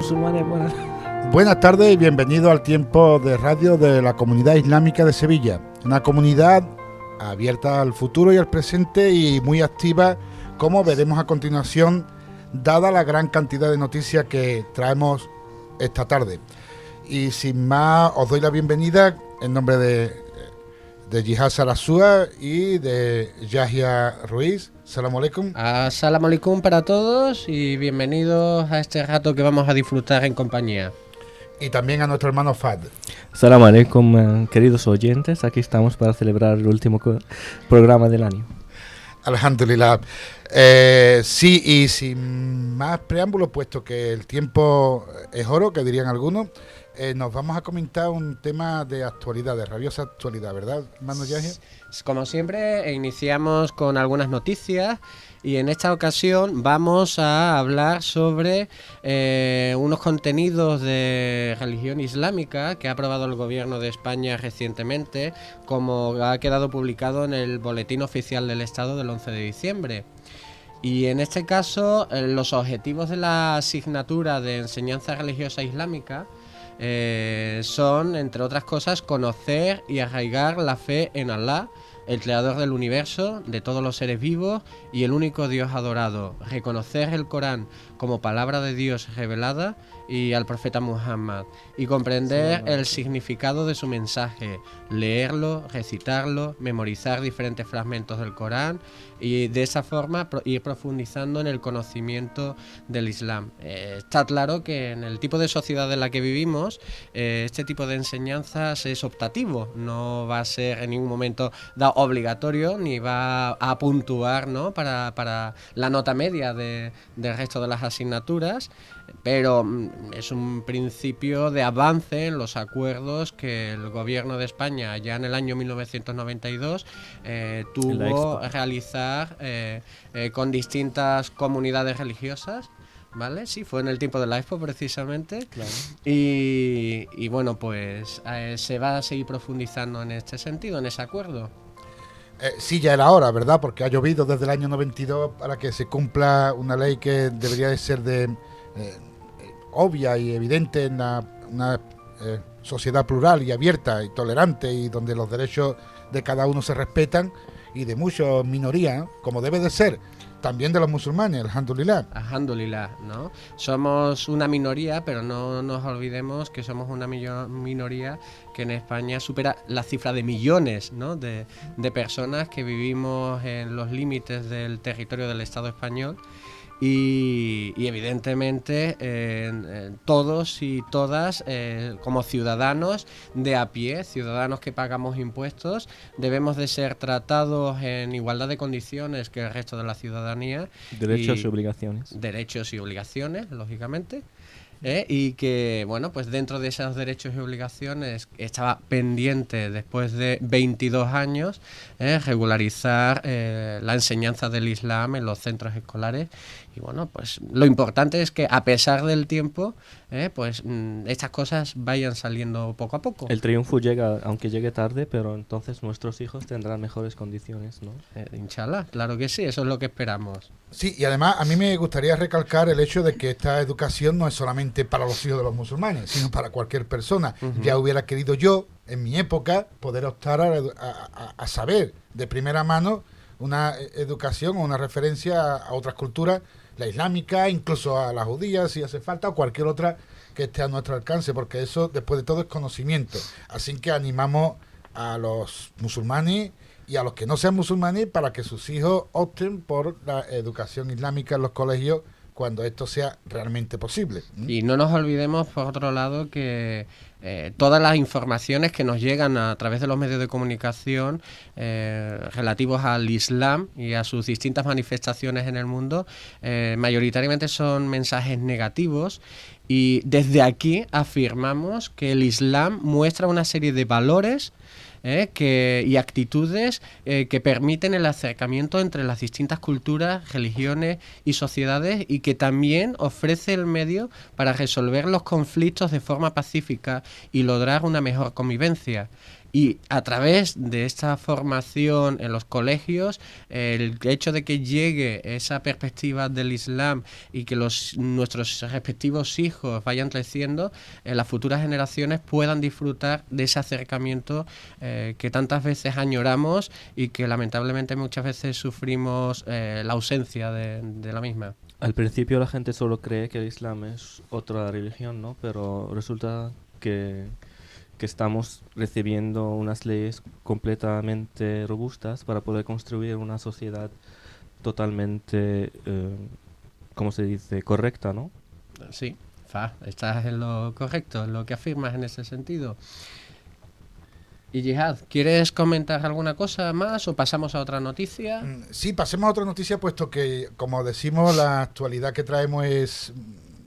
musulmanes, buenas. Buenas tardes y bienvenido al tiempo de radio de la Comunidad Islámica de Sevilla. Una comunidad abierta al futuro y al presente y muy activa, como veremos a continuación, dada la gran cantidad de noticias que traemos esta tarde. Y sin más, os doy la bienvenida en nombre de Yihad Sarasúa y de Yahya Ruiz. Salam alaikum. Salam alaikum para todos y bienvenidos a este rato que vamos a disfrutar en compañía. Y también a nuestro hermano Fad. Salam alaikum, queridos oyentes. Aquí estamos para celebrar el último programa del año. Alhamdulillah. Sí, y sin más preámbulos, puesto que el tiempo es oro, que dirían algunos, nos vamos a comentar un tema de actualidad, de rabiosa actualidad, ¿verdad, hermano Yahya? Como siempre, iniciamos con algunas noticias y en esta ocasión vamos a hablar sobre unos contenidos de religión islámica que ha aprobado el gobierno de España recientemente, como ha quedado publicado en el Boletín Oficial del Estado del 11 de diciembre. Y en este caso, los objetivos de la asignatura de enseñanza religiosa islámica son, entre otras cosas, conocer y arraigar la fe en Alá, el creador del universo, de todos los seres vivos y el único Dios adorado, reconocer el Corán como palabra de Dios revelada y al profeta Muhammad, y comprender el significado de su mensaje, leerlo, recitarlo, memorizar diferentes fragmentos del Corán y de esa forma ir profundizando en el conocimiento del Islam. Está claro que en el tipo de sociedad en la que vivimos, este tipo de enseñanzas es optativo, no va a ser en ningún momento dado obligatorio ni va a puntuar, ¿no?, para la nota media del resto de las asignaturas, pero es un principio de avance en los acuerdos que el gobierno de España ya en el año 1992 tuvo realizar con distintas comunidades religiosas. ¿Vale? Sí, fue en el tiempo de la Expo precisamente. Claro. Y bueno, pues se va a seguir profundizando en este sentido, en ese acuerdo. Sí, ya era hora, ¿verdad? Porque ha llovido desde el año 92 para que se cumpla una ley que debería de ser obvia y evidente en una sociedad plural y abierta y tolerante y donde los derechos de cada uno se respetan y de muchas minorías, ¿no?, como debe de ser. También de los musulmanes, alhamdulillah. Alhamdulillah, ¿no? Somos una minoría, pero no nos olvidemos que somos una minoría que en España supera la cifra de millones, ¿no?, de personas que vivimos en los límites del territorio del Estado español. Y evidentemente todos y todas como ciudadanos de a pie, ciudadanos que pagamos impuestos, debemos de ser tratados en igualdad de condiciones que el resto de la ciudadanía. Derechos y obligaciones. Derechos y obligaciones, lógicamente. Y que, bueno, pues dentro de esos derechos y obligaciones estaba pendiente, después de 22 años, regularizar la enseñanza del Islam en los centros escolares. Y bueno, pues lo importante es que a pesar del tiempo, pues estas cosas vayan saliendo poco a poco. El triunfo llega, aunque llegue tarde, pero entonces nuestros hijos tendrán mejores condiciones, ¿no? Inshallah, claro que sí, eso es lo que esperamos. Sí, y además a mí me gustaría recalcar el hecho de que esta educación no es solamente para los hijos de los musulmanes, sino para cualquier persona. Uh-huh. Ya hubiera querido yo, en mi época, poder optar a saber de primera mano una educación o una referencia a otras culturas, la islámica, incluso a la judía, si hace falta, o cualquier otra que esté a nuestro alcance, porque eso, después de todo, es conocimiento. Así que animamos a los musulmanes y a los que no sean musulmanes para que sus hijos opten por la educación islámica en los colegios cuando esto sea realmente posible. Y no nos olvidemos, por otro lado, que todas las informaciones que nos llegan a través de los medios de comunicación relativos al Islam y a sus distintas manifestaciones en el mundo, mayoritariamente son mensajes negativos. Y desde aquí afirmamos que el Islam muestra una serie de valores y actitudes que permiten el acercamiento entre las distintas culturas, religiones y sociedades, y que también ofrece el medio para resolver los conflictos de forma pacífica y lograr una mejor convivencia. Y a través de esta formación en los colegios, el hecho de que llegue esa perspectiva del Islam y que nuestros respectivos hijos vayan creciendo, las futuras generaciones puedan disfrutar de ese acercamiento que tantas veces añoramos y que lamentablemente muchas veces sufrimos la ausencia de la misma. Al principio la gente solo cree que el Islam es otra religión, ¿no? Pero resulta que estamos recibiendo unas leyes completamente robustas para poder construir una sociedad totalmente, ¿cómo se dice?, correcta, ¿no? Sí, estás en lo correcto, en lo que afirmas en ese sentido. Y Jihad, ¿quieres comentar alguna cosa más o pasamos a otra noticia? Sí, pasemos a otra noticia, puesto que, como decimos, la actualidad que traemos es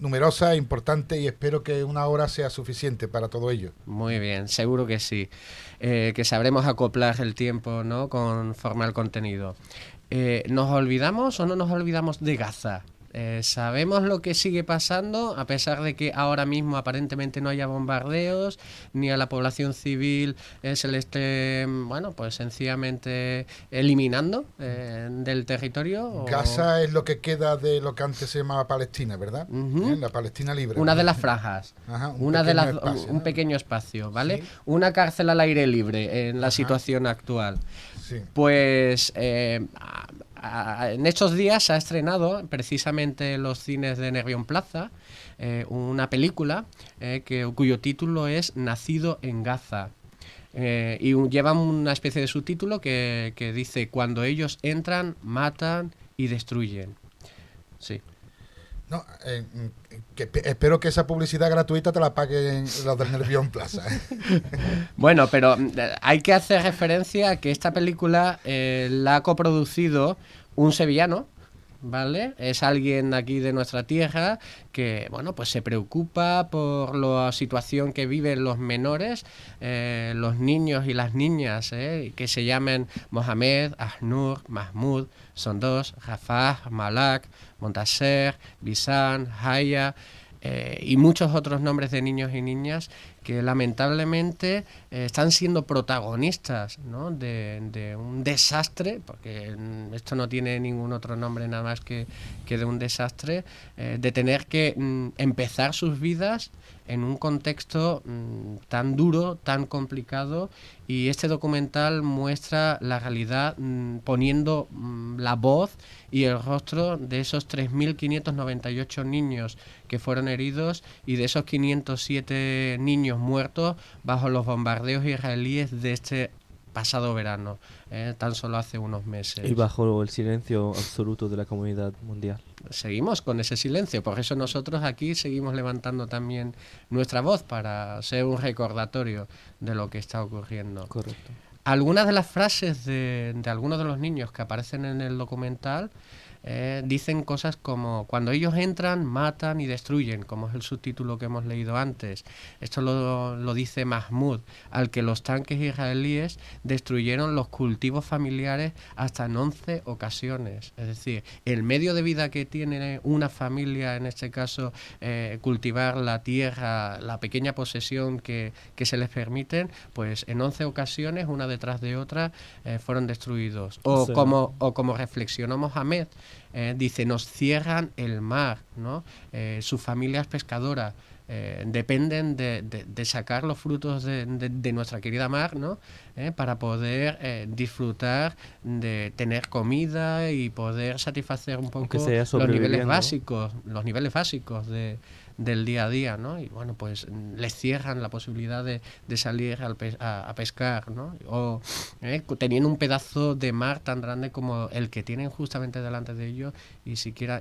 numerosa, importante, y espero que una hora sea suficiente para todo ello. Muy bien, seguro que sí. Que sabremos acoplar el tiempo, ¿no?, conforme al contenido. ¿Nos olvidamos o no nos olvidamos de Gaza? Sabemos lo que sigue pasando, a pesar de que ahora mismo aparentemente no haya bombardeos, ni a la población civil se le esté, bueno, pues sencillamente eliminando del territorio. Gaza es lo que queda de lo que antes se llamaba Palestina, ¿verdad? La Palestina libre. Una de las franjas, Ajá, un pequeño espacio, ¿vale? Sí. Una cárcel al aire libre en la situación actual. Sí. Pues en estos días se ha estrenado precisamente en los cines de Nervión Plaza una película cuyo título es Nacido en Gaza. Y lleva una especie de subtítulo que dice: cuando ellos entran, matan y destruyen. Sí. No, espero que esa publicidad gratuita te la paguen los del Nervión Plaza. Bueno, pero hay que hacer referencia a que esta película la ha coproducido un sevillano, ¿vale? Es alguien aquí de nuestra tierra que, bueno, pues se preocupa por la situación que viven los menores, los niños y las niñas, que se llamen Mohamed, Ahnur, Mahmoud, son dos, Rafah, Malak, Montaser, Bisan, Haya, y muchos otros nombres de niños y niñas que lamentablemente están siendo protagonistas, ¿no?, de un desastre, porque esto no tiene ningún otro nombre nada más que de un desastre, de tener que empezar sus vidas en un contexto tan duro, tan complicado, y este documental muestra la realidad poniendo la voz y el rostro de esos 3.598 niños que fueron heridos y de esos 507 niños muertos bajo los bombardeos israelíes de este pasado verano, tan solo hace unos meses. Y bajo el silencio absoluto de la comunidad mundial. Seguimos con ese silencio, por eso nosotros aquí seguimos levantando también nuestra voz para ser un recordatorio de lo que está ocurriendo. Correcto. Algunas de las frases de algunos de los niños que aparecen en el documental dicen cosas como: cuando ellos entran, matan y destruyen, como es el subtítulo que hemos leído antes. Esto lo dice Mahmoud, al que los tanques israelíes destruyeron los cultivos familiares hasta en 11 ocasiones. Es decir, el medio de vida que tiene una familia, en este caso cultivar la tierra, la pequeña posesión que se les permiten, pues en 11 ocasiones, una detrás de otra, fueron destruidos. O como reflexionó Mohamed, dice: nos cierran el mar, ¿no? Su familia es pescadora, dependen de sacar los frutos de nuestra querida mar, ¿no? Para poder disfrutar de tener comida y poder satisfacer un poco los niveles básicos del día a día, ¿no? Y bueno, pues les cierran la posibilidad de salir a pescar, ¿no? O teniendo un pedazo de mar tan grande como el que tienen justamente delante de ellos y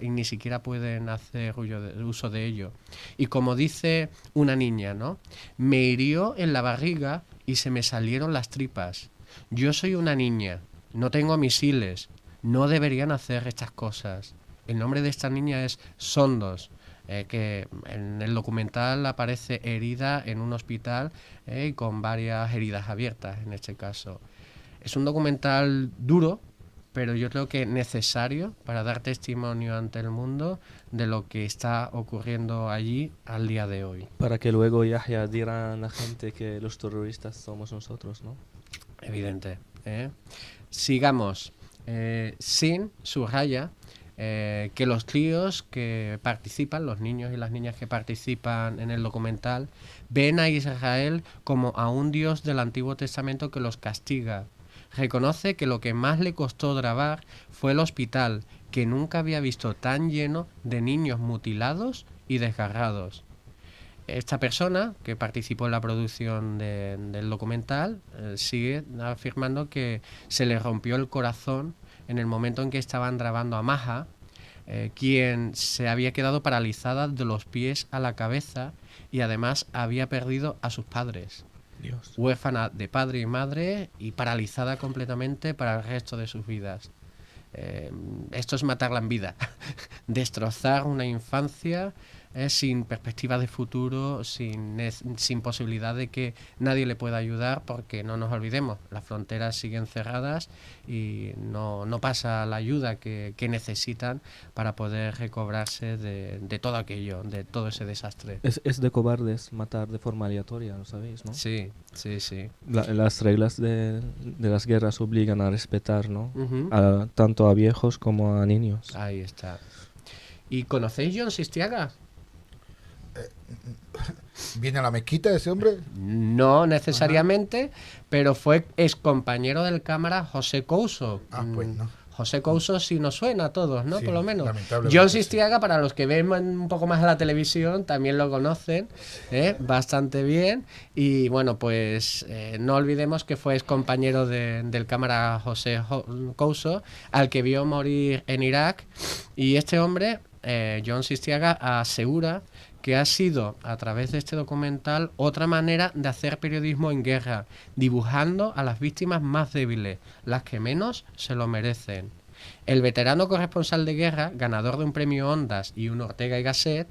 ni siquiera pueden hacer uso de ello. Y como dice una niña, ¿no? Me hirió en la barriga y se me salieron las tripas. Yo soy una niña, no tengo misiles, no deberían hacer estas cosas. El nombre de esta niña es Sondos, que en el documental aparece herida en un hospital y con varias heridas abiertas en este caso. Es un documental duro, pero yo creo que necesario para dar testimonio ante el mundo de lo que está ocurriendo allí al día de hoy. Para que luego Yahya dirá a la gente que los terroristas somos nosotros, ¿no? Evidente. Sigamos. Sin subraya que los críos que participan, los niños y las niñas que participan en el documental, ven a Israel como a un Dios del Antiguo Testamento que los castiga. Reconoce que lo que más le costó grabar fue el hospital, que nunca había visto tan lleno de niños mutilados y desgarrados. Esta persona que participó en la producción del documental sigue afirmando que se le rompió el corazón en el momento en que estaban grabando a Maha, quien se había quedado paralizada de los pies a la cabeza y además había perdido a sus padres. Dios. Huérfana de padre y madre y paralizada completamente para el resto de sus vidas. Esto es matarla en vida, destrozar una infancia sin perspectiva de futuro, sin posibilidad de que nadie le pueda ayudar, porque no nos olvidemos, las fronteras siguen cerradas y no pasa la ayuda que necesitan para poder recobrarse de todo aquello, de todo ese desastre. Es de cobardes matar de forma aleatoria, lo sabéis, ¿no? Sí, sí, sí. Las reglas de las guerras obligan a respetar, ¿no? Uh-huh. Tanto a viejos como a niños. Ahí está. ¿Y conocéis John Sistiaga? ¿Viene a la mezquita ese hombre? No necesariamente, pero fue excompañero del cámara José Couso. Pues no. José Couso sí nos suena a todos, ¿no? Sí, Por lo menos. lamentablemente John Sistiaga, para los que ven un poco más a la televisión, también lo conocen bastante bien. Y bueno, pues no olvidemos que fue excompañero del cámara José Couso, al que vio morir en Irak. Y este hombre, John Sistiaga, asegura que ha sido, a través de este documental, otra manera de hacer periodismo en guerra, dibujando a las víctimas más débiles, las que menos se lo merecen. El veterano corresponsal de guerra, ganador de un premio Ondas y un Ortega y Gasset,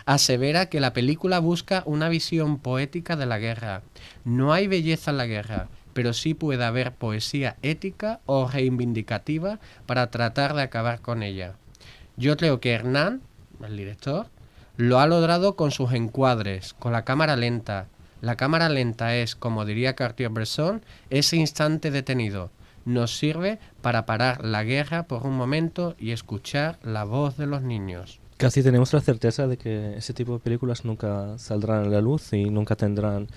asevera que la película busca una visión poética de la guerra. No hay belleza en la guerra, pero sí puede haber poesía ética o reivindicativa para tratar de acabar con ella. Yo creo que Hernán, el director, lo ha logrado con sus encuadres, con la cámara lenta. La cámara lenta es, como diría Cartier-Bresson, ese instante detenido. Nos sirve para parar la guerra por un momento y escuchar la voz de los niños. Casi tenemos la certeza de que ese tipo de películas nunca saldrán a la luz y nunca tendrán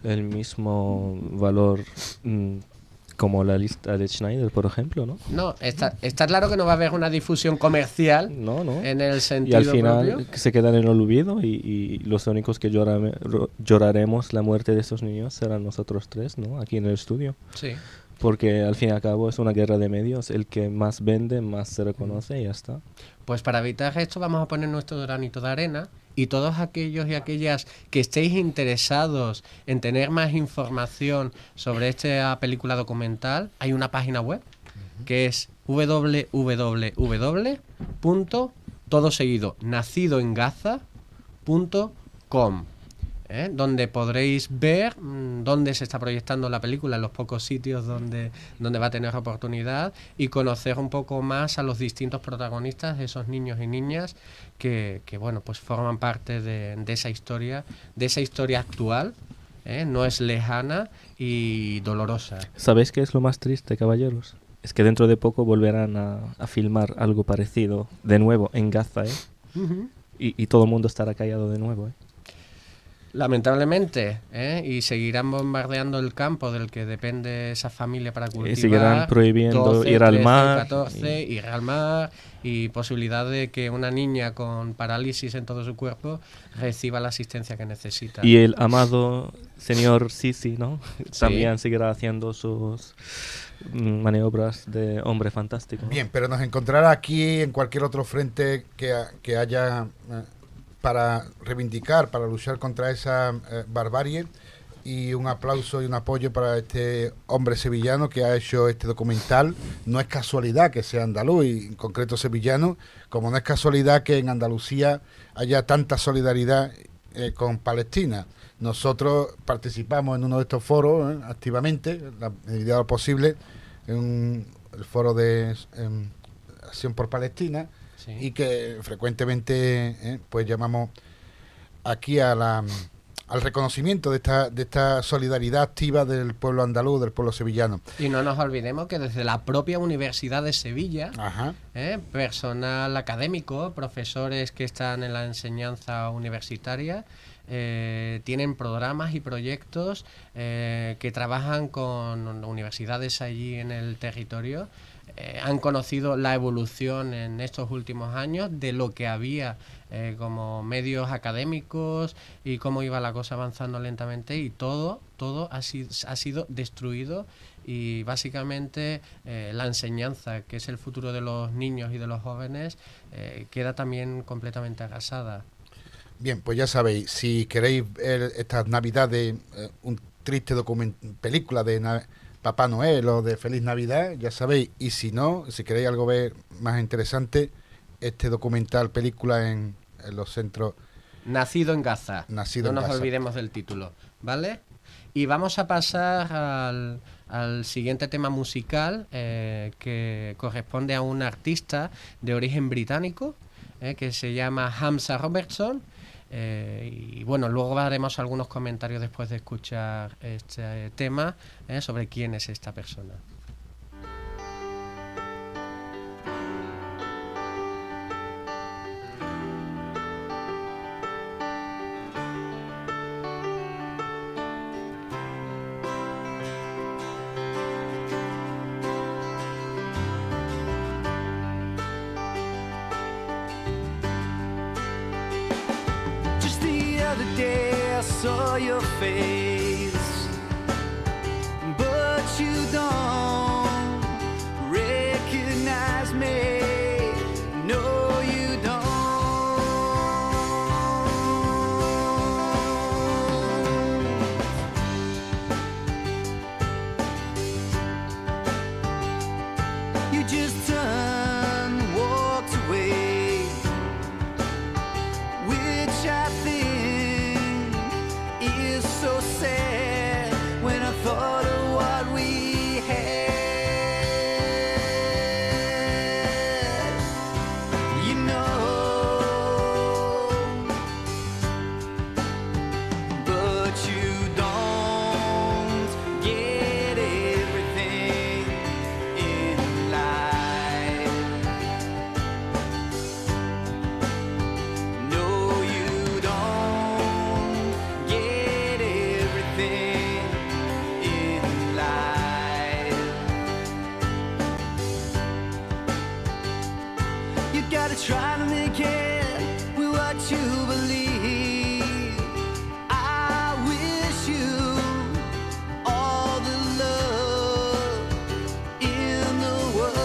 el mismo valor como la lista de Schneider, por ejemplo, ¿no? No, está claro que no va a haber una difusión comercial No. en el sentido Y al final propio. se quedan en el olvido y los únicos que lloraremos la muerte de esos niños serán nosotros tres, ¿no? Aquí en el estudio. Sí. Porque al fin y al cabo es una guerra de medios. El que más vende, más se reconoce y ya está. Pues para evitar esto vamos a poner nuestro granito de arena, y todos aquellos y aquellas que estéis interesados en tener más información sobre esta película documental, hay una página web que es www.nacidoengaza.com, donde podréis ver dónde se está proyectando la película, en los pocos sitios donde va a tener oportunidad, y conocer un poco más a los distintos protagonistas, esos niños y niñas que bueno, pues forman parte de esa historia actual, no es lejana y dolorosa. ¿Sabéis qué es lo más triste, caballeros? Es que dentro de poco volverán a filmar algo parecido de nuevo en Gaza, Uh-huh. y todo el mundo estará callado de nuevo, Lamentablemente, y seguirán bombardeando el campo del que depende esa familia para cultivar. Y seguirán prohibiendo 12, ir al 13, mar. 14, ir al mar, y posibilidad de que una niña con parálisis en todo su cuerpo reciba la asistencia que necesita. Y el amado señor Sisi, ¿no? Sí. También seguirá haciendo sus maniobras de hombre fantástico, ¿no? Bien, pero nos encontrará aquí en cualquier otro frente que haya para reivindicar, para luchar contra esa barbarie, y un aplauso y un apoyo para este hombre sevillano que ha hecho este documental. No es casualidad que sea andaluz y en concreto sevillano, como no es casualidad que en Andalucía haya tanta solidaridad con Palestina. Nosotros participamos en uno de estos foros activamente, en la medida de lo posible, en el foro de Acción por Palestina, Sí. y que frecuentemente pues llamamos aquí al reconocimiento de esta solidaridad activa del pueblo andaluz, del pueblo sevillano. Y no nos olvidemos que desde la propia Universidad de Sevilla, Ajá. personal académico, profesores que están en la enseñanza universitaria, tienen programas y proyectos que trabajan con universidades allí en el territorio. Han conocido la evolución en estos últimos años de lo que había como medios académicos y cómo iba la cosa avanzando lentamente, y todo ha sido destruido, y básicamente la enseñanza, que es el futuro de los niños y de los jóvenes, queda también completamente arrasada. Bien, pues ya sabéis, si queréis ver estas navidades, un triste película de Papá Noel o de Feliz Navidad, ya sabéis, y si no, si queréis algo ver más interesante, este documental, película en los centros. Nacido en Gaza. Nacido no en nos Gaza. olvidemos del título, ¿vale? Y vamos a pasar al siguiente tema musical, que corresponde a un artista de origen británico, que se llama Hamza Robertson. Y bueno, luego haremos algunos comentarios después de escuchar este tema sobre quién es esta persona. Just the other day I saw your face, but you don't recognize me. No, you don't. You just turned, walked away, which I think is so sad when I thought of what we had. You know, but you don't get everything in life. No, you don't get everything in life. You gotta try to make it with what you believe. I wish you all the love in the world.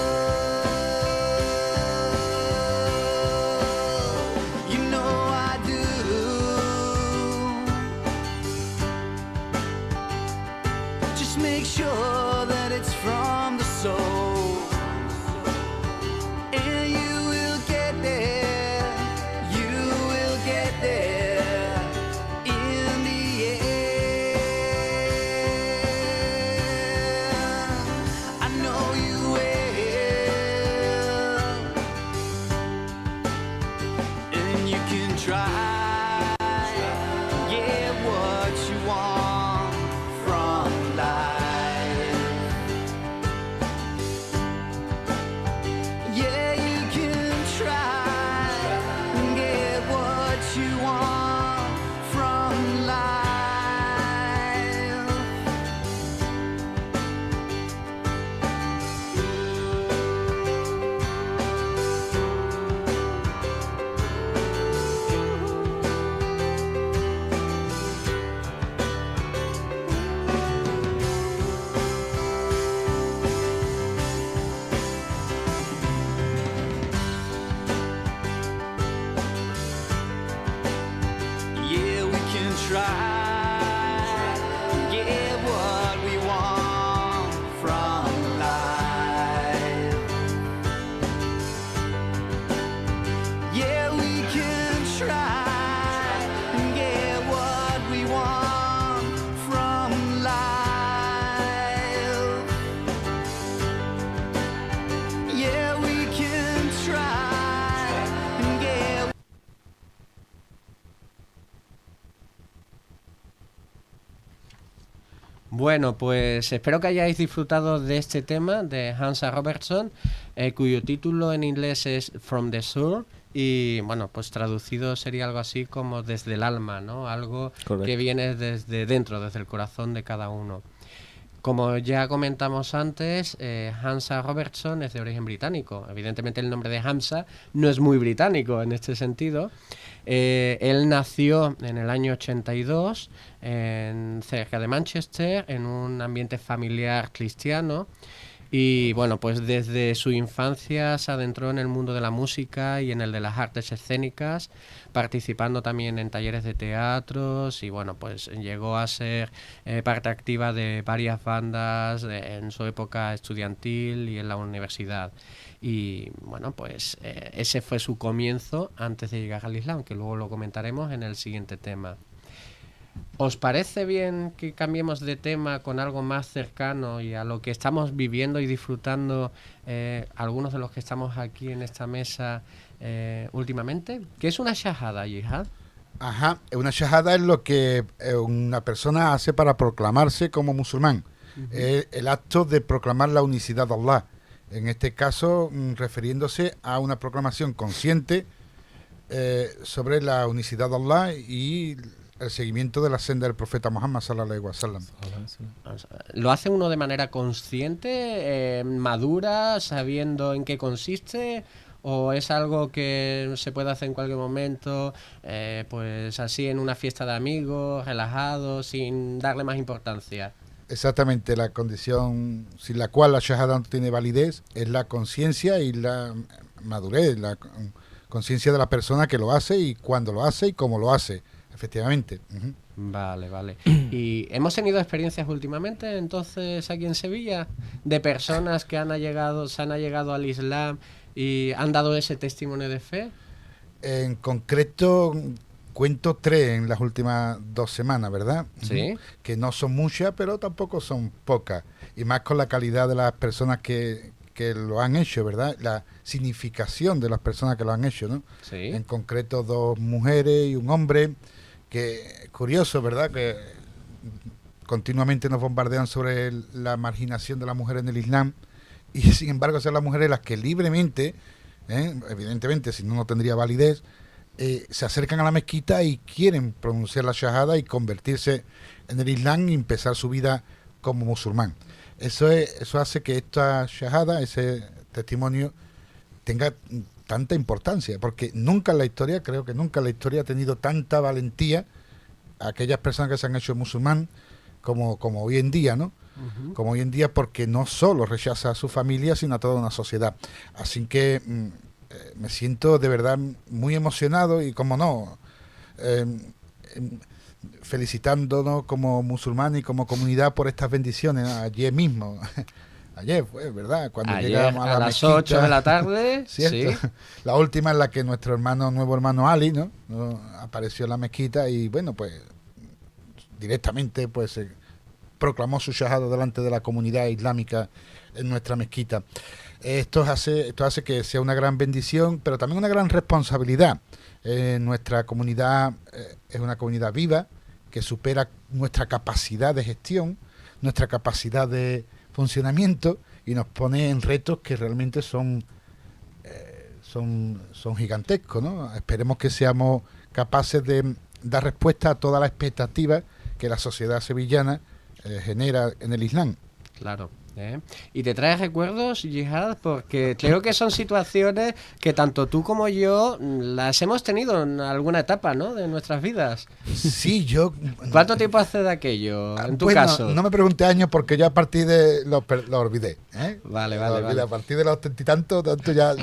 You know I do. Just make sure that it's from the soul, and you will get there. You will get there in the end. I know you will, and you can try, get what you want from life. Yeah, you can try and get what you want from life. Bueno, pues espero que hayáis disfrutado de este tema de Hansa Robertson, cuyo título en inglés es From the Soul, y bueno, pues traducido sería algo así como desde el alma, ¿no? Algo Correcto. que viene desde dentro, desde el corazón de cada uno. Como ya comentamos antes, Hansa Robertson es de origen británico. Evidentemente el nombre de Hansa no es muy británico en este sentido. Él nació en el año 82 cerca de Manchester, en un ambiente familiar cristiano. Y bueno, pues desde su infancia se adentró en el mundo de la música y en el de las artes escénicas, participando también en talleres de teatros, y bueno, pues llegó a ser parte activa de varias bandas en su época estudiantil y en la universidad. Y bueno, pues ese fue su comienzo antes de llegar al Islam, que luego lo comentaremos en el siguiente tema. ¿Os parece bien que cambiemos de tema con algo más cercano y a lo que estamos viviendo y disfrutando algunos de los que estamos aquí en esta mesa últimamente? ¿Qué es una shahada, Yihad? Ajá, una shahada es lo que una persona hace para proclamarse como musulmán. El acto de proclamar la unicidad de Allah. En este caso, refiriéndose a una proclamación consciente sobre la unicidad de Allah y el seguimiento de la senda del profeta Muhammad sallallahu alaihi wasallam. ¿Lo hace uno de manera consciente, madura, sabiendo en qué consiste? ¿O es algo que se puede hacer en cualquier momento, pues así en una fiesta de amigos, relajado, sin darle más importancia? Exactamente, la condición sin la cual la shahada no tiene validez es la conciencia y la madurez, la conciencia de la persona que lo hace y cuándo lo hace y cómo lo hace, efectivamente. Vale, vale. ¿Y hemos tenido experiencias últimamente, entonces, aquí en Sevilla, de personas que se han allegado al Islam y han dado ese testimonio de fe? En concreto, cuento 3 en las últimas 2 semanas, ¿verdad? Sí. Que no son muchas, pero tampoco son pocas. Y más con la calidad de las personas que lo han hecho, ¿verdad? La significación de las personas que lo han hecho, ¿no? Sí. En concreto 2 mujeres y un hombre, que curioso, ¿verdad? Que continuamente nos bombardean sobre la marginación de la mujer en el Islam, y sin embargo son las mujeres las que libremente, evidentemente si no, no tendría validez, se acercan a la mezquita y quieren pronunciar la shahada y convertirse en el Islam y empezar su vida como musulmán. Eso hace que esta shahada, ese testimonio, tenga tanta importancia, porque nunca en la historia, creo que nunca en la historia ha tenido tanta valentía aquellas personas que se han hecho musulmán como hoy en día, ¿no? Como hoy en día, porque no solo rechaza a su familia, sino a toda una sociedad. Así que me siento de verdad muy emocionado y, como no, felicitándonos como musulmanes y como comunidad por estas bendiciones. Ayer mismo, ayer fue, ¿verdad? Cuando Ayer, llegamos a la las mezquita, 8 de la tarde, ¿cierto? sí. La última en la que nuestro nuevo hermano Ali, ¿no? Apareció en la mezquita y, bueno, pues directamente pues se proclamó su shahada delante de la comunidad islámica en nuestra mezquita. Esto hace que sea una gran bendición, pero también una gran responsabilidad. Nuestra comunidad es una comunidad viva que supera nuestra capacidad de gestión, nuestra capacidad de funcionamiento, y nos pone en retos que realmente son gigantescos, ¿no? Esperemos que seamos capaces de dar respuesta a todas las expectativas que la sociedad sevillana genera en el Islam. Claro. ¿Y te traes recuerdos, Yihad? Porque creo que son situaciones que tanto tú como yo las hemos tenido en alguna etapa, ¿no?, de nuestras vidas. Sí, yo... ¿Cuánto tiempo hace de aquello, en tu bueno, caso? No me pregunté años porque yo a partir de... Lo olvidé. Vale. A partir de los 30 y tanto ya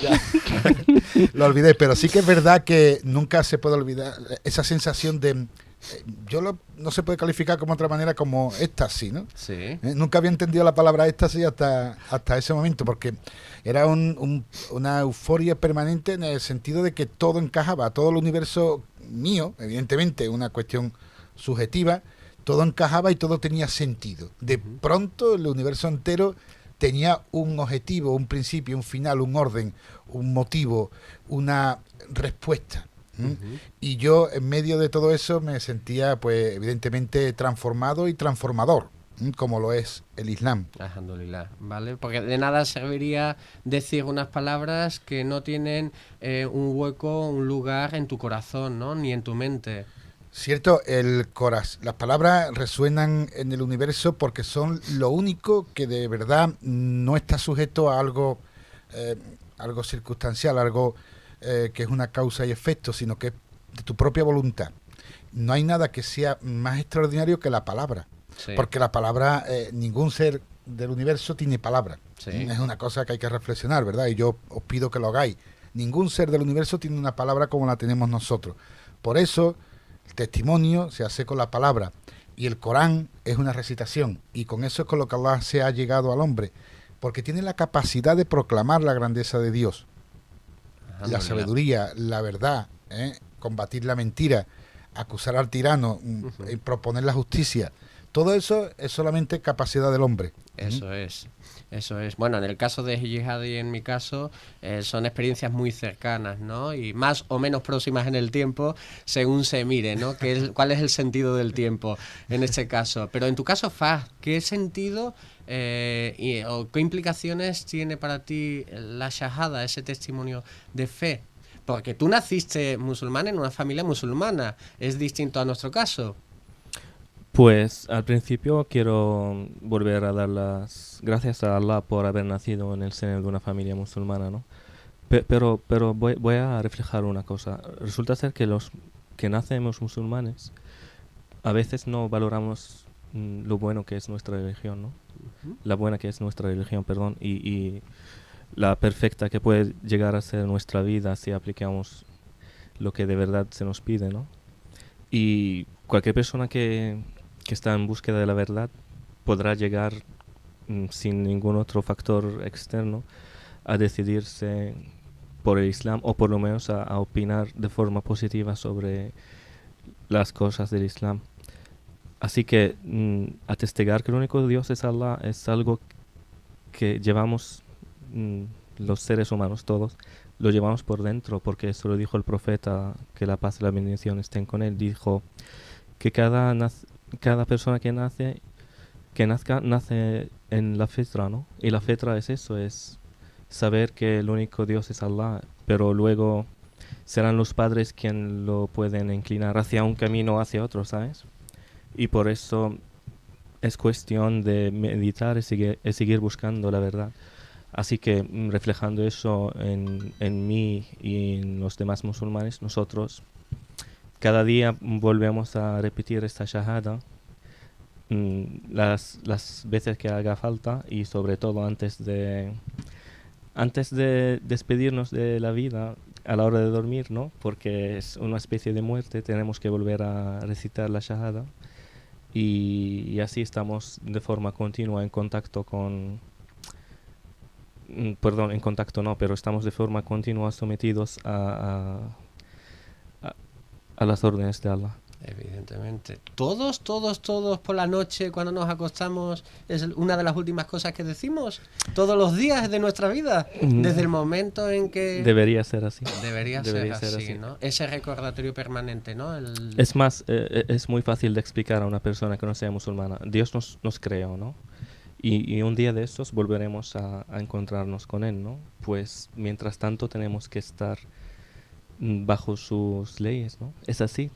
lo olvidé. Pero sí que es verdad que nunca se puede olvidar esa sensación de... no se puede calificar como otra manera como éxtasis, ¿no? Sí. Nunca había entendido la palabra éxtasis hasta ese momento, porque era una euforia permanente en el sentido de que todo encajaba, todo el universo mío, evidentemente una cuestión subjetiva, todo encajaba y todo tenía sentido. De pronto el universo entero tenía un objetivo, un principio, un final, un orden, un motivo, una respuesta. Y yo, en medio de todo eso, me sentía, pues, evidentemente transformado y transformador. como lo es el Islam. Alhamdulillah, ¿vale? Porque de nada serviría decir unas palabras que no tienen un hueco, un lugar en tu corazón, ¿no? Ni en tu mente. Cierto, las palabras resuenan en el universo porque son lo único que de verdad no está sujeto a algo circunstancial, algo que es una causa y efecto, sino que es de tu propia voluntad. No hay nada que sea más extraordinario que la palabra, Sí. porque la palabra, ningún ser del universo tiene palabra. Sí. Es una cosa que hay que reflexionar, ¿verdad? Y yo os pido que lo hagáis. Ningún ser del universo tiene una palabra como la tenemos nosotros. Por eso, el testimonio se hace con la palabra. Y el Corán es una recitación. Y con eso es con lo que Allah se ha llegado al hombre. Porque tiene la capacidad de proclamar la grandeza de Dios. La Alhamdulillah. sabiduría, la verdad, combatir la mentira, acusar al tirano, proponer la justicia. Todo eso es solamente capacidad del hombre. Eso es, eso es. Bueno, en el caso de Jihad y en mi caso, son experiencias muy cercanas, ¿no? Y más o menos próximas en el tiempo, según se mire, ¿no? ¿Cuál es el sentido del tiempo en este caso? Pero en tu caso, Faz, ¿qué sentido o qué implicaciones tiene para ti la shahada, ese testimonio de fe? Porque tú naciste musulmán en una familia musulmana, es distinto a nuestro caso. Pues al principio quiero volver a dar las gracias a Allah por haber nacido en el seno de una familia musulmana, ¿no? Pero voy a reflejar una cosa. Resulta ser que los que nacemos musulmanes a veces no valoramos lo bueno que es nuestra religión, ¿no? La buena que es nuestra religión, perdón, y la perfecta que puede llegar a ser nuestra vida si aplicamos lo que de verdad se nos pide, ¿no? Y cualquier persona que está en búsqueda de la verdad podrá llegar sin ningún otro factor externo a decidirse por el Islam o por lo menos a opinar de forma positiva sobre las cosas del Islam. Así que atestigar que el único Dios es Allah es algo que llevamos los seres humanos todos, lo llevamos por dentro, porque eso lo dijo el profeta, que la paz y la bendición estén con él. Dijo que cada persona que nazca nace en la fitra, ¿no? Y la fitra es eso, es saber que el único Dios es Allah, pero luego serán los padres quienes lo pueden inclinar hacia un camino o hacia otro, ¿sabes? Y por eso es cuestión de meditar y seguir buscando la verdad. Así que reflejando eso en mí y en los demás musulmanes, nosotros cada día volvemos a repetir esta shahada las veces que haga falta, y sobre todo antes de despedirnos de la vida a la hora de dormir, ¿no? Porque es una especie de muerte, tenemos que volver a recitar la shahada, y así estamos de forma continua en contacto en contacto no, pero estamos de forma continua sometidos a las órdenes de Allah. Evidentemente. Todos por la noche cuando nos acostamos es una de las últimas cosas que decimos. Todos los días de nuestra vida. Desde el momento en que... Debería ser así. Debería ser así, ¿no? Ese recordatorio permanente, ¿no? Es más, es muy fácil de explicar a una persona que no sea musulmana. Dios nos creó, ¿no? Y un día de estos volveremos a encontrarnos con Él, ¿no? Pues mientras tanto tenemos que estar bajo sus leyes, ¿no? Es así.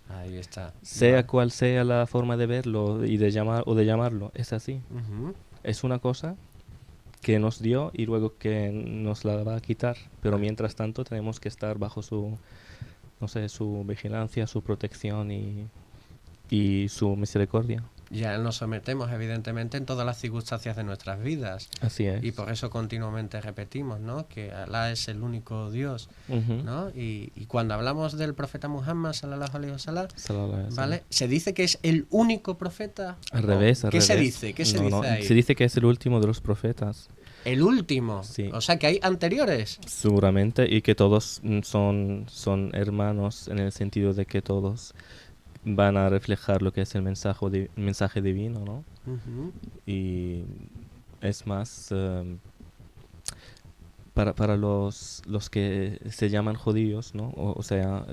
Ahí está. Sea cual sea la forma de verlo y de llamarlo, es así. Ujú. Es una cosa que nos dio y luego que nos la va a quitar, pero mientras tanto tenemos que estar bajo su vigilancia, su protección y su misericordia. Ya nos sometemos evidentemente en todas las circunstancias de nuestras vidas. Así es. Y por eso continuamente repetimos, ¿no? Que Alá es el único Dios, Ujú. ¿no? Y cuando hablamos del profeta Muhammad, sallallahu alaihi wasallam, Sallallahu alaihi wasallam. ¿vale? ¿Se dice que es el único profeta? Al revés, al ¿Qué revés. se dice? ¿Qué se dice ahí? Se dice que es el último de los profetas, El último. Sí. O sea que hay anteriores. seguramente, y que todos son hermanos en el sentido de que todos van a reflejar lo que es el mensaje divino, ¿no? Ujú. Y es más, para los que se llaman judíos, ¿no? O sea,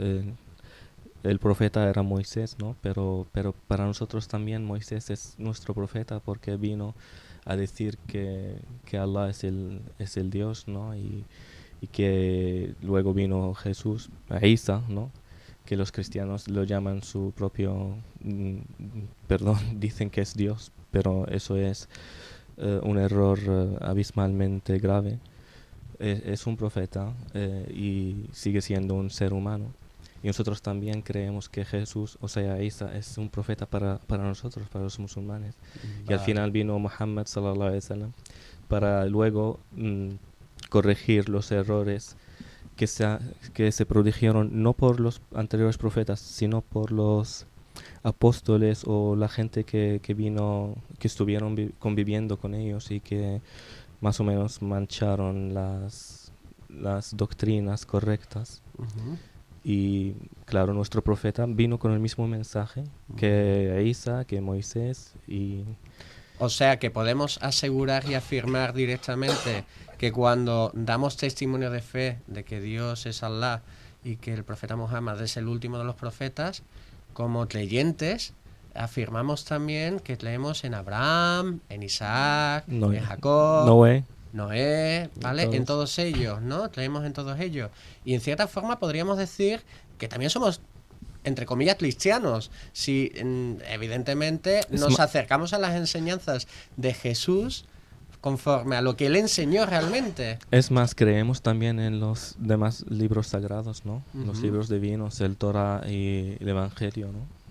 el profeta era Moisés, ¿no? Pero para nosotros también Moisés es nuestro profeta porque vino a decir que Allah es el Dios, ¿no? Y que luego vino Jesús, Isa, ¿no? Que los cristianos lo llaman su propio, perdón, dicen que es Dios, pero eso es un error abismalmente grave. Es un profeta y sigue siendo un ser humano. Y nosotros también creemos que Jesús, o sea, Isa, es un profeta para nosotros, para los musulmanes. Y al final vino Muhammad sallallahu alaihi wasallam para luego corregir los errores que se produjeron no por los anteriores profetas, sino por los apóstoles o la gente que vino, que estuvieron conviviendo con ellos y que más o menos mancharon las doctrinas correctas. Ujú. Y claro, nuestro profeta vino con el mismo mensaje que Isa, que Moisés y... O sea que podemos asegurar y afirmar directamente que cuando damos testimonio de fe de que Dios es Allah y que el profeta Muhammad es el último de los profetas, como creyentes afirmamos también que creemos en Abraham, en Isaac, Noé. en Jacob, Noé, ¿vale? En todos ellos, ¿no? Creemos en todos ellos. Y en cierta forma podríamos decir que también somos, entre comillas, cristianos. Si evidentemente nos acercamos a las enseñanzas de Jesús conforme a lo que él enseñó realmente. Es más, creemos también en los demás libros sagrados, ¿no? Los libros divinos, el Torah y el Evangelio, ¿no?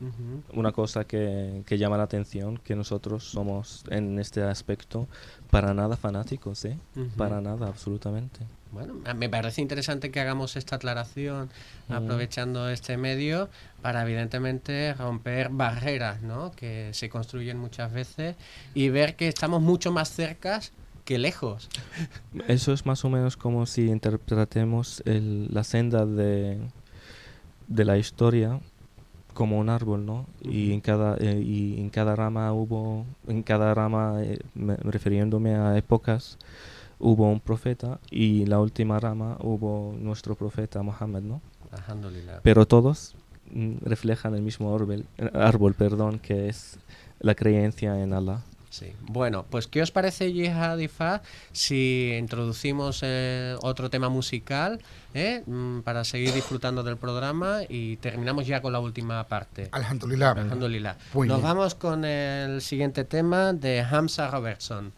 Una cosa que llama la atención, que nosotros somos en este aspecto para nada fanáticos, ¿eh? Para nada, absolutamente. Bueno, me parece interesante que hagamos esta aclaración aprovechando este medio para evidentemente romper barreras, ¿no? Que se construyen muchas veces y ver que estamos mucho más cerca que lejos. Eso es más o menos como si interpretemos la senda de la historia como un árbol, ¿no? Y en cada rama refiriéndome a épocas, hubo un profeta y la última rama hubo nuestro profeta Muhammad, ¿no? Alhamdulillah. Pero todos reflejan el mismo árbol, que es la creencia en Allah. Sí. Bueno, pues ¿qué os parece, Yihad y Fa, si introducimos otro tema musical para seguir disfrutando del programa y terminamos ya con la última parte? Alhamdulillah. Alhamdulillah. Muy Nos bien. vamos con el siguiente tema de Hamza Robertson.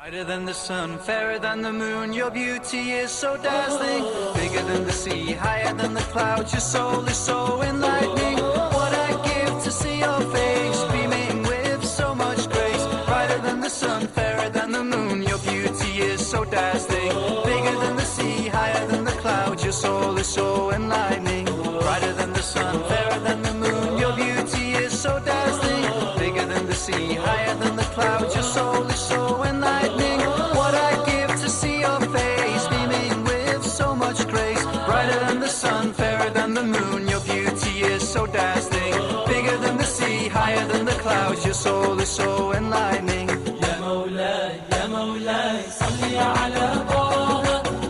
Brighter than the sun, fairer than the moon, your beauty is so dazzling. Bigger than the sea, higher than the clouds, your soul is so enlightening. What I'd give to see your face, beaming with so much grace. Brighter than the sun, fairer than the moon, your beauty is so dazzling. Bigger than the sea, higher than the clouds, your soul is so enlightening. Brighter than the sun, fairer than the moon, your beauty is so dazzling. Bigger than the sea, higher than the clouds, your soul is so enlightening. What I'd give to see your face, beaming with so much grace. Brighter than the sun, fairer than the moon, your beauty is so dazzling. Bigger than the sea, higher than the clouds, your soul is so enlightening. يا مولاي يا مولاي صلي على طه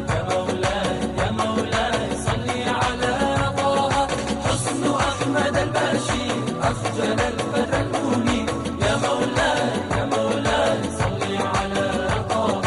يا مولاي يا مولاي صلي على طه حسن أحمد البشير أخجل الفتى المنير يا مولاي يا مولاي صلي على طه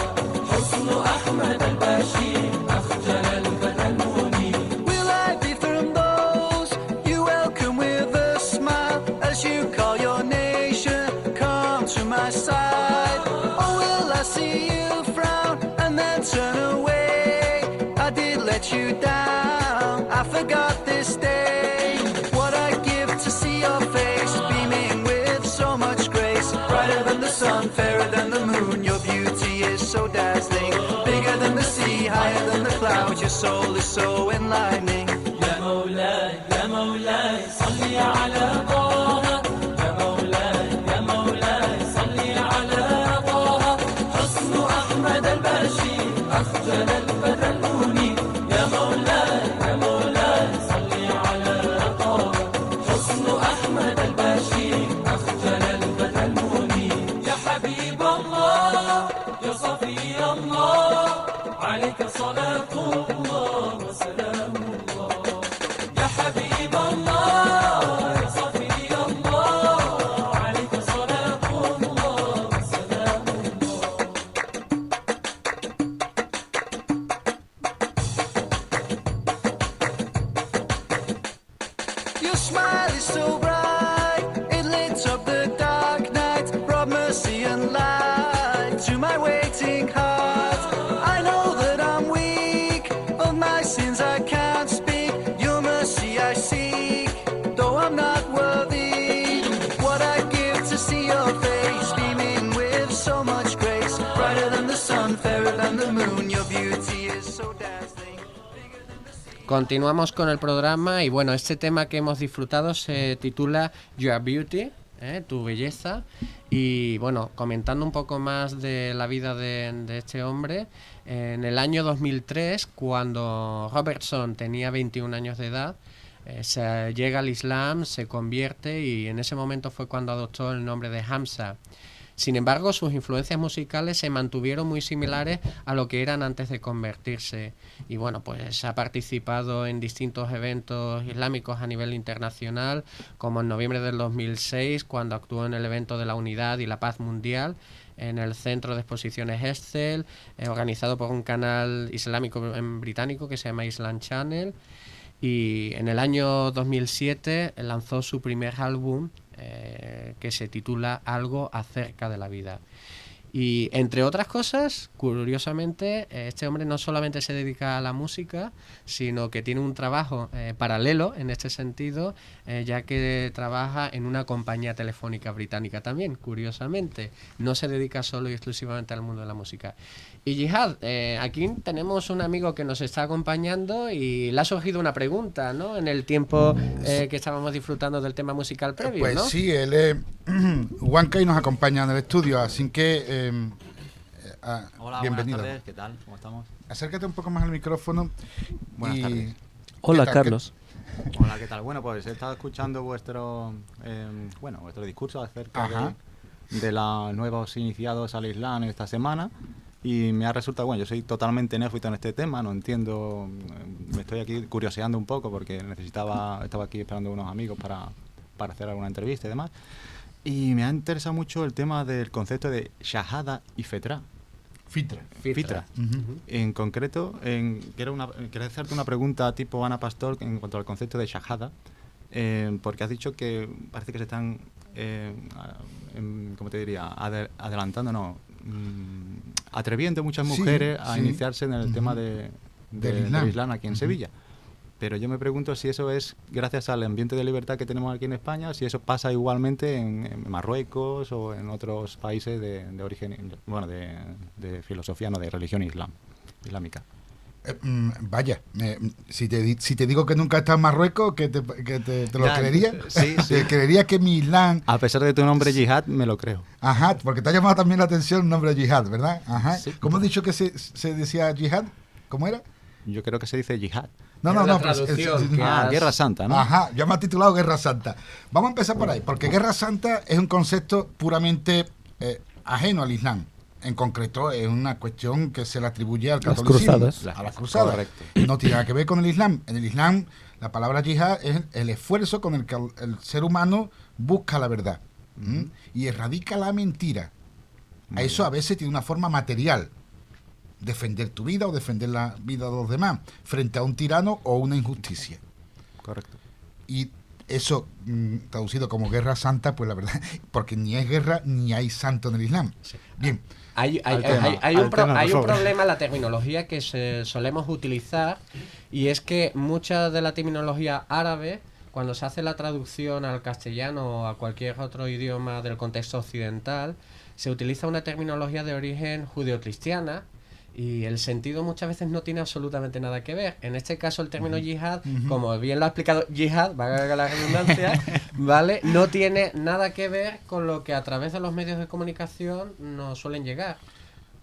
حسن أحمد البشير أخجل الفتى المنير. Will I be from those you welcome with a smile as you call your nation, come to my side? Or will I see you frown and then turn away? I did let you down, I forgot this day. What I'd give to see your face, beaming with so much grace. Brighter than the sun, fairer than the moon, your beauty is so dazzling. Bigger than the sea, higher than the clouds, your soul is so enlightening. يا مولاي يا مولاي صلي على طه يا مولاي يا مولاي صلي على طه حسن أحمد البشير أخجل الفتى المنير يا مولاي يا مولاي صلي على طه حسن أحمد البشير أخجل الفتى المنير. يا حبيب الله يا صفي الله عليك صلاة الله وسلام الله. يا حبيب Your smile is so bright, it lit up the dark night, brought mercy and light to my waiting heart. I know that I'm weak, of my sins I can't speak. Your mercy I seek, though I'm not worthy. What I'd give to see your face, beaming with so much grace, brighter than the sun, fairer than the moon. Your beauty is so dazzling. Continuamos con el programa y bueno, este tema que hemos disfrutado se titula Your Beauty, tu belleza. Y bueno, comentando un poco más de la vida de este hombre, en el año 2003, cuando Robertson tenía 21 años de edad, se llega al Islam, se convierte y en ese momento fue cuando adoptó el nombre de Hamza. Sin embargo, sus influencias musicales se mantuvieron muy similares a lo que eran antes de convertirse. Y bueno, pues ha participado en distintos eventos islámicos a nivel internacional, como en noviembre del 2006, cuando actuó en el evento de la Unidad y la Paz Mundial, en el Centro de Exposiciones Excel, organizado por un canal islámico británico que se llama Islam Channel. Y en el año 2007 lanzó su primer álbum, que se titula Algo acerca de la vida. Y entre otras cosas, curiosamente, este hombre no solamente se dedica a la música, sino que tiene un trabajo paralelo en este sentido, ya que trabaja en una compañía telefónica británica también, curiosamente. No se dedica solo y exclusivamente al mundo de la música. Y Jihad, aquí tenemos un amigo que nos está acompañando y le ha surgido una pregunta, ¿no? En el tiempo que estábamos disfrutando del tema musical previo, pues ¿no? sí, él es Huanca y nos acompaña en el estudio, así que Hola, bienvenido. buenas tardes, ¿qué tal? ¿Cómo estamos? Acércate un poco más al micrófono. Buenas tardes. Hola, ¿Qué tal? Carlos. Hola, ¿qué tal? Bueno, pues he estado escuchando vuestro discurso acerca Ajá. de los nuevos iniciados al Islam esta semana y me ha resultado, bueno, yo soy totalmente neófito en este tema, no entiendo, me estoy aquí curioseando un poco porque estaba aquí esperando unos amigos para hacer alguna entrevista y demás. Y me ha interesado mucho el tema del concepto de shahada y fetra. Fitra. Ujú. En concreto, quería hacerte una pregunta tipo Ana Pastor en cuanto al concepto de shahada, porque has dicho que parece que se están, ¿cómo te diría? Atreviendo muchas Sí, mujeres a sí. iniciarse en el Ujú. tema Del del Islam. Islam aquí en Ujú. Sevilla. Pero yo me pregunto si eso es gracias al ambiente de libertad que tenemos aquí en España, si eso pasa igualmente en Marruecos o en otros países de origen, bueno, de filosofía, no, de religión islámica. Vaya, si te digo que nunca he estado en Marruecos, ¿te lo Ya, creerías? sí, sí. ¿Te creerías que mi Islam... A pesar de tu nombre Jihad, me lo creo. Ajá, porque te ha llamado también la atención el nombre Jihad, ¿verdad? Ajá. Sí. ¿Cómo has dicho que se decía Jihad? ¿Cómo era? Yo creo que se dice Jihad. No, Es no, la no. traducción que Ah, has- Guerra Santa, ¿no? Ajá, ya me ha titulado Guerra Santa. Vamos a empezar por ahí, porque Guerra Santa es un concepto puramente ajeno al Islam. En concreto, es una cuestión que se le atribuye al Las catolicismo. cruzadas. A las cruzadas. Correcto. No tiene nada que ver con el Islam. En el Islam, la palabra yihad es el esfuerzo con el que el ser humano busca la verdad. ¿m? Y erradica la mentira. A eso a veces tiene una forma material. Defender tu vida o defender la vida de los demás frente a un tirano o una injusticia. Correcto. Y eso, traducido como guerra santa, pues la verdad, porque ni es guerra ni hay santo en el Islam. Bien, Hay Al un tema, por favor. problema en la terminología que solemos utilizar y es que mucha de la terminología árabe, cuando se hace la traducción al castellano o a cualquier otro idioma del contexto occidental, se utiliza una terminología de origen judeocristiana y el sentido muchas veces no tiene absolutamente nada que ver. En este caso el término yihad, como bien lo ha explicado yihad, valga la redundancia, ¿vale? No tiene nada que ver con lo que a través de los medios de comunicación nos suelen llegar.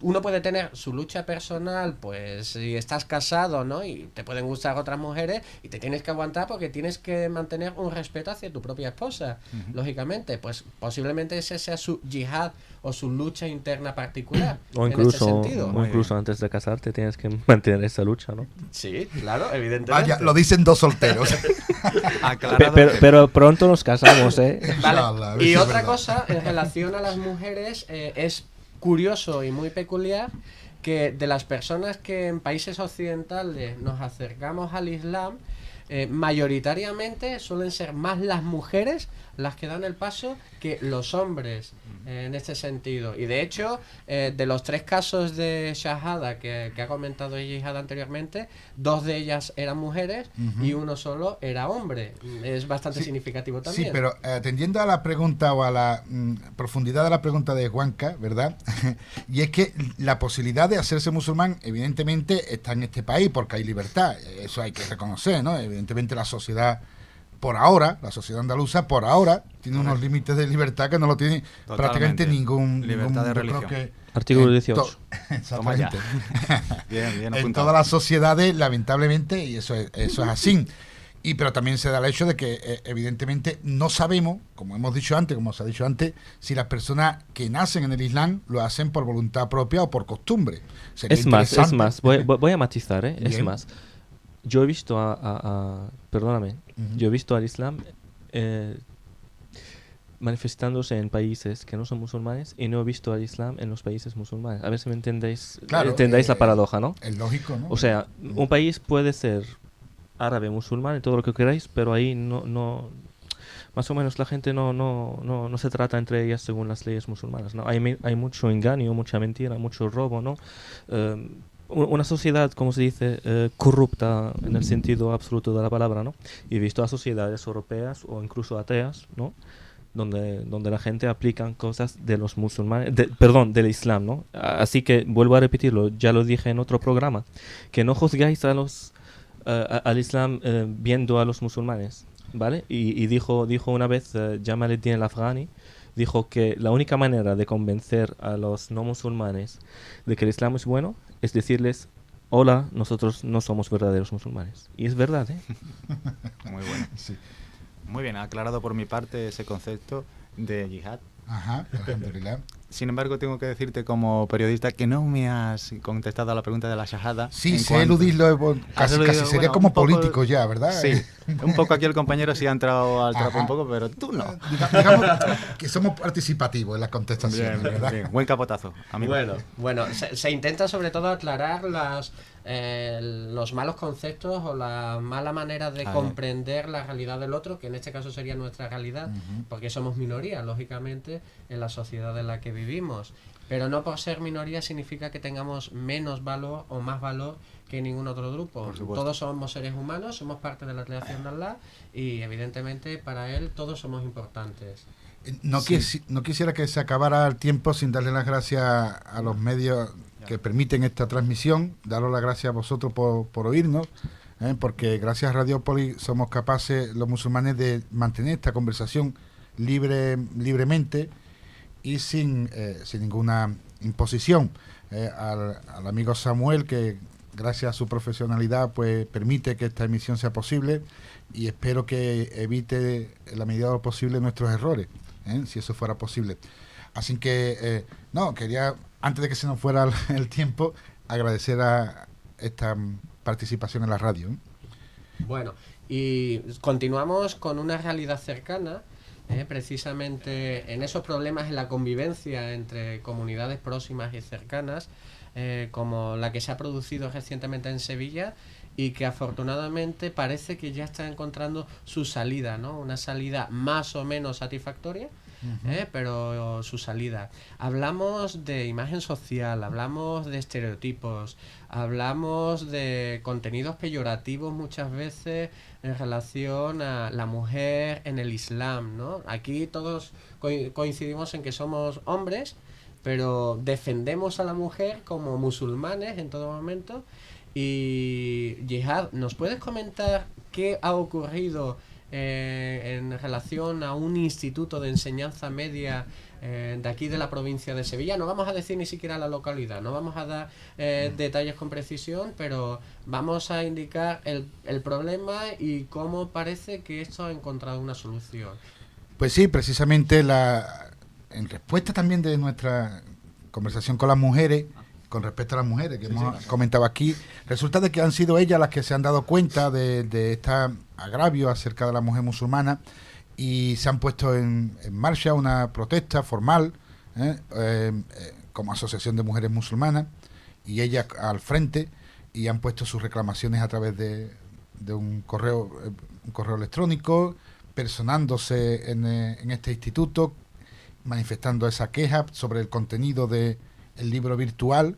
Uno puede tener su lucha personal, pues si estás casado, ¿no? Y te pueden gustar otras mujeres y te tienes que aguantar porque tienes que mantener un respeto hacia tu propia esposa, lógicamente. Pues posiblemente ese sea su yihad o su lucha interna particular. O en incluso, este sentido. o incluso antes de casarte tienes que mantener esa lucha, ¿no? Sí, claro, evidentemente. vaya, lo dicen dos solteros. Aclarado Pero pronto nos casamos, ¿eh? Vale. Inshallah, a ver Y si es otra verdad. cosa en relación a las mujeres es curioso y muy peculiar que de las personas que en países occidentales nos acercamos al Islam, mayoritariamente suelen ser más las mujeres las que dan el paso que los hombres en este sentido. Y de hecho, de los 3 casos de Shahada que ha comentado Jihad anteriormente, 2 de ellas eran mujeres y uno solo era hombre. Es bastante significativo también. Sí, pero atendiendo a la pregunta o a la profundidad de la pregunta de Juanca, ¿verdad? Y es que la posibilidad de hacerse musulmán evidentemente está en este país porque hay libertad, eso hay que reconocer, ¿no? Evidentemente la sociedad por ahora, la sociedad andaluza por ahora tiene unos límites de libertad que no lo tiene prácticamente ningún libertad de yo creo religión. que Artículo 18. Exactamente. Bien En apuntado. todas las sociedades, lamentablemente, y eso es así. Pero también se da el hecho de que evidentemente no sabemos, como hemos dicho antes, como se ha dicho antes, si las personas que nacen en el Islam lo hacen por voluntad propia o por costumbre. Sería Es interesante. más, voy a matizar, ¿eh? Es Bien. más. Yo he visto perdóname, yo he visto al Islam manifestándose en países que no son musulmanes y no he visto al Islam en los países musulmanes. A ver si me entendéis, Claro, la paradoja, ¿no? Es lógico, ¿no? O sea, un país puede ser árabe, musulmán y todo lo que queráis, pero ahí no más o menos la gente no se trata entre ellas según las leyes musulmanas, ¿no? Hay mucho engaño, mucha mentira, mucho robo, ¿no? Una sociedad, como se dice, corrupta en el sentido absoluto de la palabra, ¿no? Y he visto a sociedades europeas o incluso ateas, ¿no? Donde la gente aplican cosas de los musulmanes, del Islam, ¿no? Así que vuelvo a repetirlo, ya lo dije en otro programa, que no juzgáis al Islam viendo a los musulmanes, ¿vale? Y dijo una vez Jamal ad-Din al-Afghani, dijo que la única manera de convencer a los no musulmanes de que el Islam es bueno es decirles: hola, nosotros no somos verdaderos musulmanes. Y es verdad, ¿eh? Muy bueno. Sí. Muy bien, aclarado por mi parte ese concepto de yihad. Ajá, alhamdulillah. Sin embargo, tengo que decirte como periodista que no me has contestado a la pregunta de la shahada. Sí, en sé cuanto- eludirlo, Has casi eludido, sería bueno, como un poco- político ya, ¿verdad? Sí, un poco aquí el compañero sí ha entrado al trapo Ajá. un poco, pero tú no. Digamos que somos participativos en las contestaciones, ¿verdad? Bien, buen capotazo, amigo. Bueno, se intenta sobre todo aclarar los malos conceptos o la mala manera de Ah, comprender la realidad del otro, que en este caso sería nuestra realidad, porque somos minoría, lógicamente, en la sociedad en la que vivimos. Pero no por ser minoría significa que tengamos menos valor o más valor que ningún otro grupo. Por supuesto. Todos somos seres humanos, somos parte de la creación de Allah y evidentemente para él todos somos importantes. No quisiera que se acabara el tiempo sin darle las gracias a los medios que permiten esta transmisión, daros las gracias a vosotros por oírnos, porque gracias a Radiópolis somos capaces los musulmanes de mantener esta conversación libremente y sin ninguna imposición. Al amigo Samuel, que gracias a su profesionalidad pues permite que esta emisión sea posible, y espero que evite en la medida de lo posible nuestros errores, si eso fuera posible. Así que quería, antes de que se nos fuera el tiempo, agradecer a esta participación en la radio. Bueno, y continuamos con una realidad cercana, precisamente en esos problemas en la convivencia entre comunidades próximas y cercanas, como la que se ha producido recientemente en Sevilla y que afortunadamente parece que ya está encontrando su salida, ¿no? Una salida más o menos satisfactoria, pero su salida. Hablamos de imagen social, hablamos de estereotipos, hablamos de contenidos peyorativos muchas veces en relación a la mujer en el Islam, ¿no? Aquí todos coincidimos en que somos hombres, pero defendemos a la mujer como musulmanes en todo momento. Y Jihad, ¿nos puedes comentar qué ha ocurrido en relación a un instituto de enseñanza media de aquí de la provincia de Sevilla? No vamos a decir ni siquiera la localidad, no vamos a dar detalles con precisión, pero vamos a indicar el problema y cómo parece que esto ha encontrado una solución. Pues sí, precisamente en respuesta también de nuestra conversación con las mujeres, con respecto a las mujeres que hemos comentado aquí, resulta de que han sido ellas las que se han dado cuenta de este agravio acerca de la mujer musulmana y se han puesto en marcha una protesta formal como Asociación de Mujeres Musulmanas, y ellas al frente, y han puesto sus reclamaciones a través de un correo electrónico, personándose en este instituto, manifestando esa queja sobre el contenido de el libro virtual.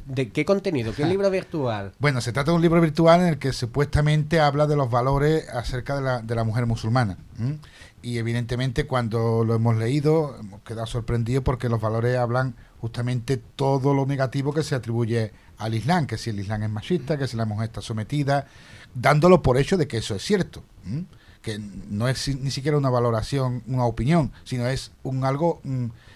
¿De qué contenido? ¿Qué libro virtual? Bueno, se trata de un libro virtual en el que supuestamente habla de los valores acerca de la mujer musulmana. Y evidentemente cuando lo hemos leído hemos quedado sorprendidos porque los valores hablan justamente todo lo negativo que se atribuye al Islam, que si el Islam es machista, que si la mujer está sometida, dándolo por hecho de que eso es cierto. Que no es ni siquiera una valoración, una opinión, sino es algo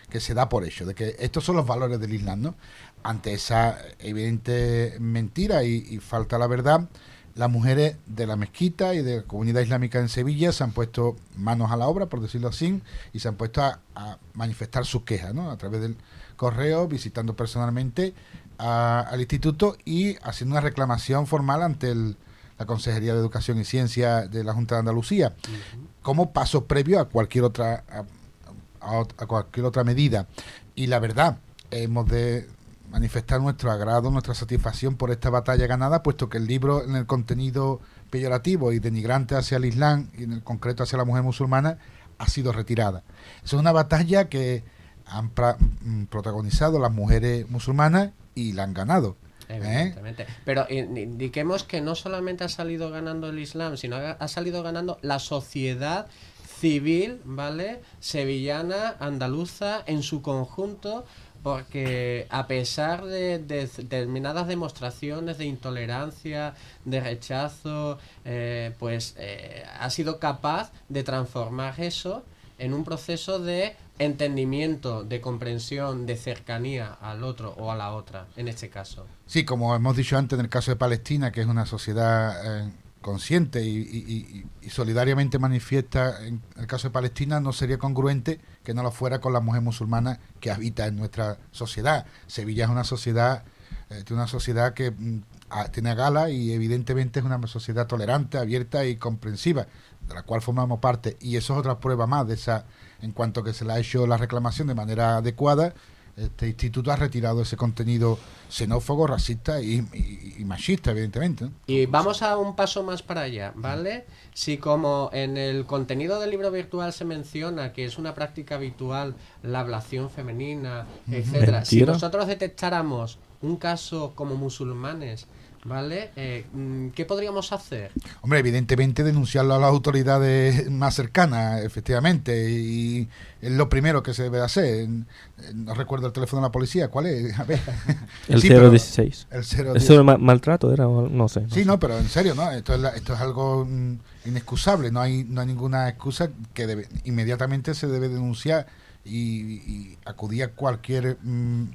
que se da por hecho, de que estos son los valores del Islam, ¿no? Ante esa evidente mentira y falta la verdad, las mujeres de la mezquita y de la comunidad islámica en Sevilla se han puesto manos a la obra, por decirlo así, y se han puesto a manifestar sus quejas, ¿no? A través del correo, visitando personalmente al instituto y haciendo una reclamación formal ante la Consejería de Educación y Ciencia de la Junta de Andalucía, como paso previo a cualquier otra a cualquier otra medida. Y la verdad, hemos de manifestar nuestro agrado, nuestra satisfacción por esta batalla ganada, puesto que el libro, en el contenido peyorativo y denigrante hacia el Islam, y en el concreto hacia la mujer musulmana, ha sido retirada. Es una batalla que han protagonizado las mujeres musulmanas y la han ganado. Evidentemente. Pero indiquemos que no solamente ha salido ganando el Islam, sino ha salido ganando la sociedad civil, ¿vale? Sevillana, andaluza, en su conjunto, porque a pesar de determinadas demostraciones de intolerancia, de rechazo, ha sido capaz de transformar eso en un proceso de entendimiento, de comprensión, de cercanía al otro o a la otra, en este caso. Sí, como hemos dicho antes, en el caso de Palestina, que es una sociedad consciente y solidariamente manifiesta, en el caso de Palestina no sería congruente que no lo fuera con la mujer musulmana que habita en nuestra sociedad. Sevilla es una sociedad que tiene gala y evidentemente es una sociedad tolerante, abierta y comprensiva, de la cual formamos parte, y eso es otra prueba más de esa. En cuanto que se le ha hecho la reclamación de manera adecuada, este instituto ha retirado ese contenido xenófobo, racista y machista, evidentemente, ¿no? Y vamos a un paso más para allá, ¿vale? Si como en el contenido del libro virtual se menciona que es una práctica habitual la ablación femenina, etcétera, si nosotros detectáramos un caso como musulmanes, ¿vale? ¿Qué podríamos hacer? Hombre, evidentemente denunciarlo a las autoridades más cercanas, efectivamente, y es lo primero que se debe hacer. No recuerdo el teléfono de la policía, ¿cuál es? A ver. El Sí, 016. El 016. ¿Eso de maltrato era? No sé. Sí, no, pero en serio, ¿no? Esto es algo inexcusable, no hay ninguna excusa, que inmediatamente se debe denunciar y acudir a cualquier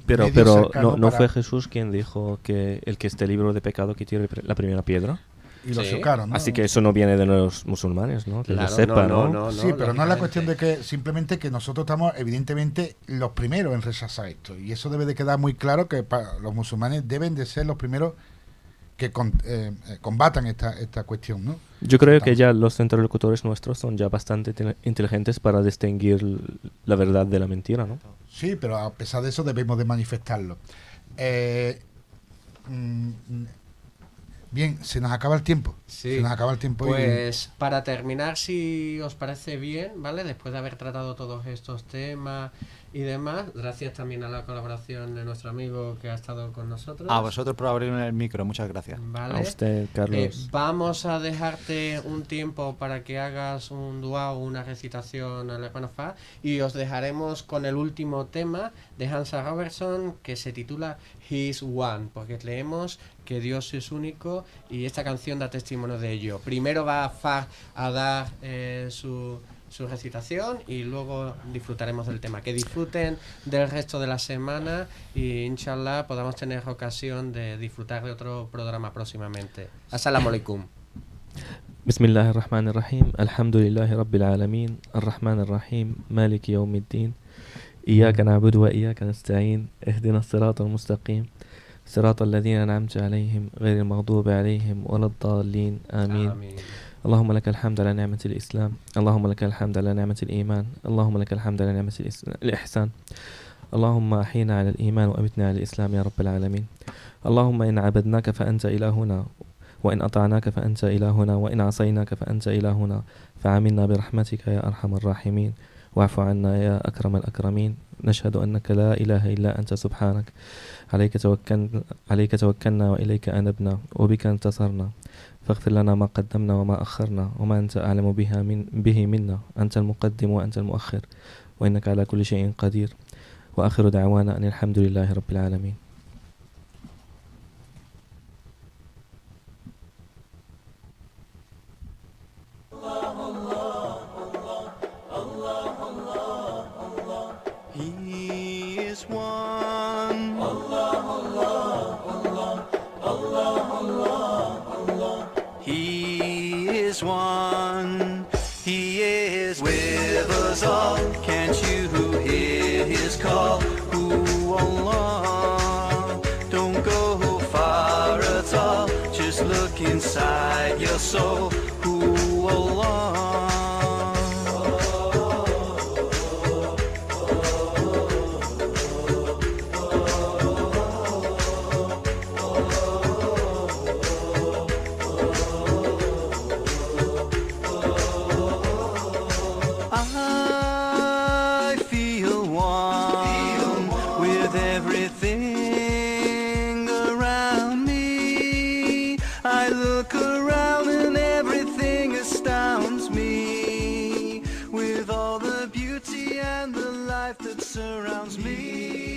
Pero medio cercano no para- fue Jesús quien dijo que el que esté libre de pecado que tire la primera piedra. y lo Sí. chocaron, ¿no? Así que eso no viene de los musulmanes, ¿no? Que lo Claro, sepa, ¿no? Sí, pero no es la lógicamente. cuestión de que simplemente que nosotros estamos evidentemente los primeros en rechazar esto, y eso debe de quedar muy claro, que los musulmanes deben de ser los primeros que combatan esta cuestión, ¿no? Yo creo que ya los interlocutores nuestros son ya bastante inteligentes para distinguir la verdad de la mentira, ¿no? Sí, pero a pesar de eso debemos de manifestarlo. Bien, se nos acaba el tiempo. Sí. Se nos acaba el tiempo. Pues para terminar, si os parece bien, ¿vale? Después de haber tratado todos estos temas y demás, gracias también a la colaboración de nuestro amigo que ha estado con nosotros. A vosotros por abrirme el micro, muchas gracias. ¿Vale? A usted, Carlos. Vamos a dejarte un tiempo para que hagas un dua o una recitación al hermano Fa, y os dejaremos con el último tema de Hansa Robertson, que se titula He's One, porque leemos que Dios es único y esta canción da testimonio de ello. Primero va Fa a dar su recitación y luego disfrutaremos del tema. Que disfruten del resto de la semana y inshallah podamos tener ocasión de disfrutar de otro programa próximamente. Assalamu alaikum. بسم الله الرحمن الرحيم الحمد لله رب العالمين الرحمن الرحيم مالك يوم الدين إياك نعبد وإياك نستعين اهدنا الصراط المستقيم صراط الذين أنعمت عليهم غير المغضوب عليهم ولا الضالين آمين اللهم لك الحمد على نعمة الإسلام اللهم لك الحمد على نعمة الإيمان اللهم لك الحمد على نعمة الإحسان اللهم أحينا على الإيمان وأمتنا على الإسلام يا رب العالمين اللهم إن عبدناك فأنت إلهنا وإن أطعناك فأنت إلهنا وإن عصيناك فأنت إلهنا فعاملنا برحمتك يا أرحم الراحمين واعف عنا يا أكرم الأكرمين نشهد أنك لا إله إلا أنت سبحانك عليك توكلنا وإليك أنبنا وبك انتصرنا فاغفر لنا ما قدمنا وما أخرنا وما أنت أعلم به منا أنت المقدم وأنت المؤخر وإنك على كل شيء قدير وآخر دعوانا أن الحمد لله رب العالمين. He is one. He is one. He is with us all. Can't you hear his call? Ooh, Allah. Don't go far at all. Just look inside your soul. Ooh, Allah. I feel one with everything around me. I look around and everything astounds me with all the beauty and the life that surrounds me.